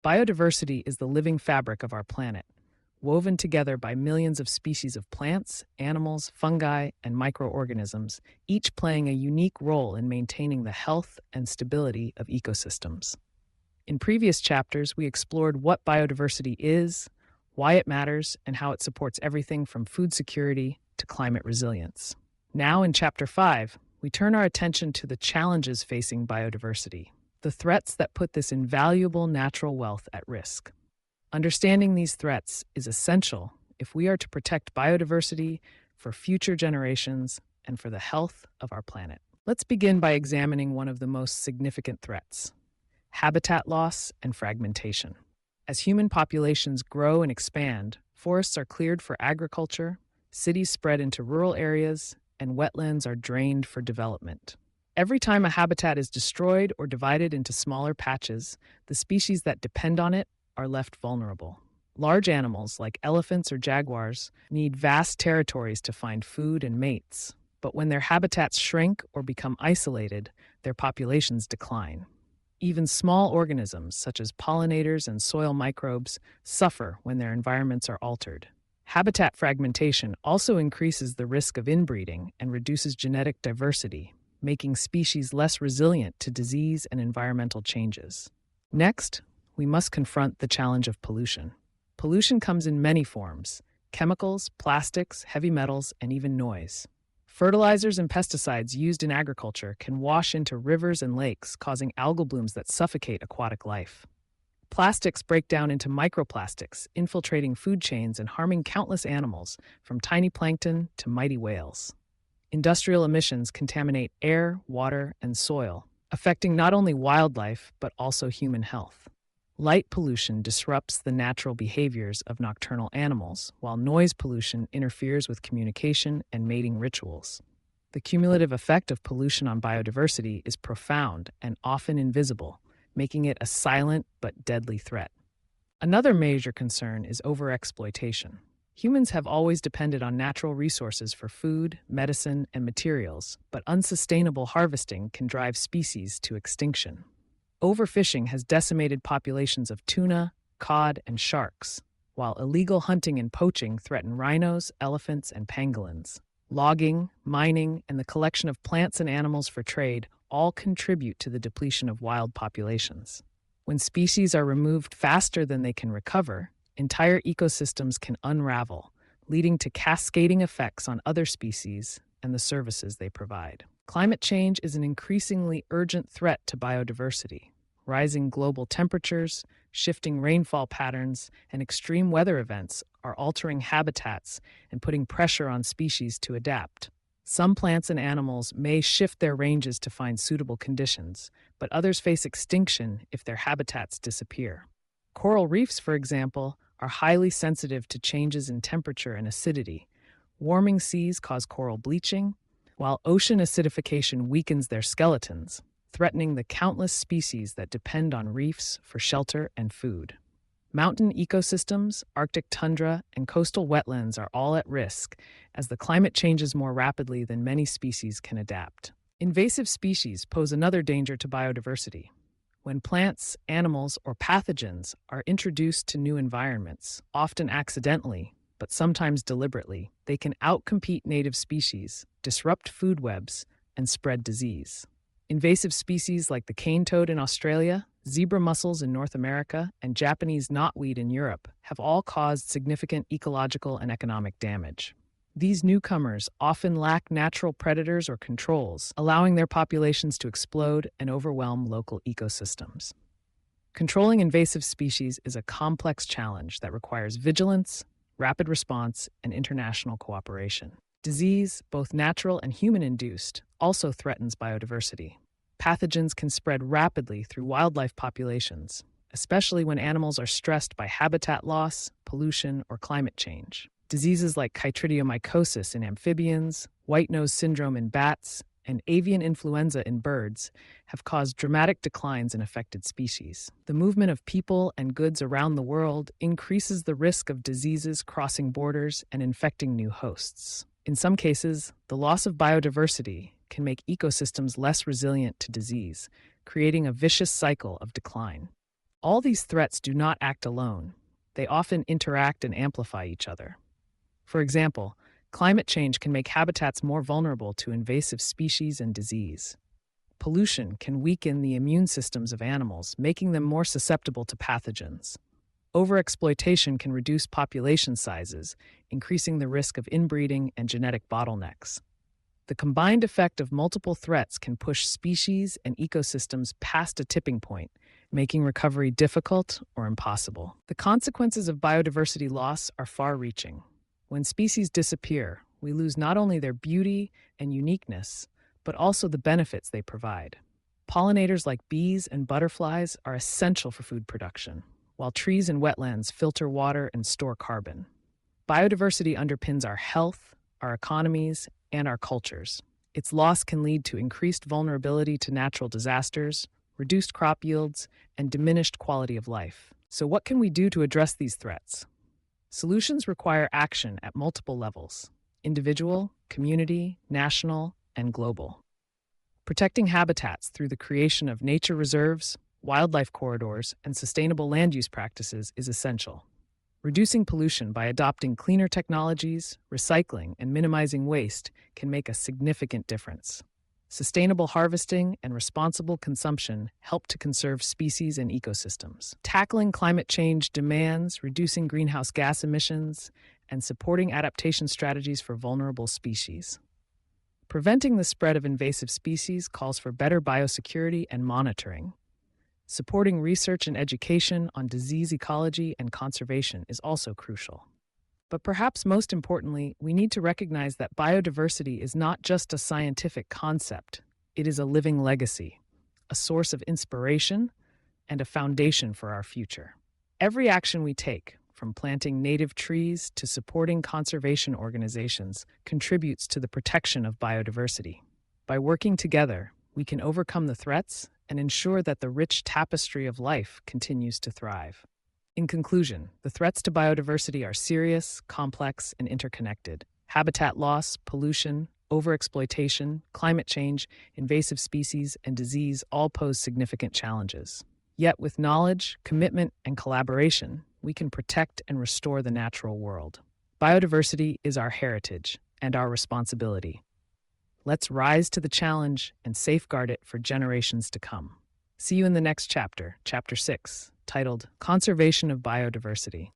Biodiversity is the living fabric of our planet, woven together by millions of species of plants, animals, fungi, and microorganisms, each playing a unique role in maintaining the health and stability of ecosystems. In previous chapters, we explored what biodiversity is, why it matters, and how it supports everything from food security to climate resilience. Now, in Chapter 5, we turn our attention to the challenges facing biodiversity, the threats that put this invaluable natural wealth at risk. Understanding these threats is essential if we are to protect biodiversity for future generations and for the health of our planet. Let's begin by examining one of the most significant threats: habitat loss and fragmentation. As human populations grow and expand, forests are cleared for agriculture, cities spread into rural areas, and wetlands are drained for development. Every time a habitat is destroyed or divided into smaller patches, the species that depend on it are left vulnerable. Large animals like elephants or jaguars need vast territories to find food and mates, but when their habitats shrink or become isolated, their populations decline. Even small organisms, such as pollinators and soil microbes, suffer when their environments are altered. Habitat fragmentation also increases the risk of inbreeding and reduces genetic diversity, making species less resilient to disease and environmental changes. Next, we must confront the challenge of pollution. Pollution comes in many forms: chemicals, plastics, heavy metals, and even noise. Fertilizers and pesticides used in agriculture can wash into rivers and lakes, causing algal blooms that suffocate aquatic life. Plastics break down into microplastics, infiltrating food chains and harming countless animals, from tiny plankton to mighty whales. Industrial emissions contaminate air, water, and soil, affecting not only wildlife but also human health. Light pollution disrupts the natural behaviors of nocturnal animals, while noise pollution interferes with communication and mating rituals. The cumulative effect of pollution on biodiversity is profound and often invisible, making it a silent but deadly threat. Another major concern is overexploitation. Humans have always depended on natural resources for food, medicine, and materials, but unsustainable harvesting can drive species to extinction. Overfishing has decimated populations of tuna, cod, and sharks, while illegal hunting and poaching threaten rhinos, elephants, and pangolins. Logging, mining, and the collection of plants and animals for trade all contribute to the depletion of wild populations. When species are removed faster than they can recover, entire ecosystems can unravel, leading to cascading effects on other species and the services they provide. Climate change is an increasingly urgent threat to biodiversity. Rising global temperatures, shifting rainfall patterns, and extreme weather events are altering habitats and putting pressure on species to adapt. Some plants and animals may shift their ranges to find suitable conditions, but others face extinction if their habitats disappear. Coral reefs, for example, are highly sensitive to changes in temperature and acidity. Warming seas cause coral bleaching, while ocean acidification weakens their skeletons, threatening the countless species that depend on reefs for shelter and food. Mountain ecosystems, Arctic tundra, and coastal wetlands are all at risk as the climate changes more rapidly than many species can adapt. Invasive species pose another danger to biodiversity. When plants, animals, or pathogens are introduced to new environments, often accidentally, but sometimes deliberately, they can outcompete native species, disrupt food webs, and spread disease. Invasive species like the cane toad in Australia, zebra mussels in North America, and Japanese knotweed in Europe have all caused significant ecological and economic damage. These newcomers often lack natural predators or controls, allowing their populations to explode and overwhelm local ecosystems. Controlling invasive species is a complex challenge that requires vigilance, rapid response, and international cooperation. Disease, both natural and human-induced, also threatens biodiversity. Pathogens can spread rapidly through wildlife populations, especially when animals are stressed by habitat loss, pollution, or climate change. Diseases like chytridiomycosis in amphibians, white nose syndrome in bats, and avian influenza in birds have caused dramatic declines in affected species. The movement of people and goods around the world increases the risk of diseases crossing borders and infecting new hosts. In some cases, the loss of biodiversity can make ecosystems less resilient to disease, creating a vicious cycle of decline. All these threats do not act alone. They often interact and amplify each other. For example, climate change can make habitats more vulnerable to invasive species and disease. Pollution can weaken the immune systems of animals, making them more susceptible to pathogens. Overexploitation can reduce population sizes, increasing the risk of inbreeding and genetic bottlenecks. The combined effect of multiple threats can push species and ecosystems past a tipping point, making recovery difficult or impossible. The consequences of biodiversity loss are far-reaching. When species disappear, we lose not only their beauty and uniqueness, but also the benefits they provide. Pollinators like bees and butterflies are essential for food production, while trees and wetlands filter water and store carbon. Biodiversity underpins our health, our economies, and our cultures. Its loss can lead to increased vulnerability to natural disasters, reduced crop yields, and diminished quality of life. So what can we do to address these threats? Solutions require action at multiple levels: individual, community, national, and global. Protecting habitats through the creation of nature reserves, wildlife corridors, and sustainable land use practices is essential. Reducing pollution by adopting cleaner technologies, recycling, and minimizing waste can make a significant difference. Sustainable harvesting and responsible consumption help to conserve species and ecosystems. Tackling climate change demands reducing greenhouse gas emissions and supporting adaptation strategies for vulnerable species. Preventing the spread of invasive species calls for better biosecurity and monitoring. Supporting research and education on disease ecology and conservation is also crucial. But perhaps most importantly, we need to recognize that biodiversity is not just a scientific concept. It is a living legacy, a source of inspiration, and a foundation for our future. Every action we take, from planting native trees to supporting conservation organizations, contributes to the protection of biodiversity. By working together, we can overcome the threats and ensure that the rich tapestry of life continues to thrive. In conclusion, the threats to biodiversity are serious, complex, and interconnected. Habitat loss, pollution, overexploitation, climate change, invasive species, and disease all pose significant challenges. Yet with knowledge, commitment, and collaboration, we can protect and restore the natural world. Biodiversity is our heritage and our responsibility. Let's rise to the challenge and safeguard it for generations to come. See you in the next chapter, Chapter 6, titled Conservation of Biodiversity.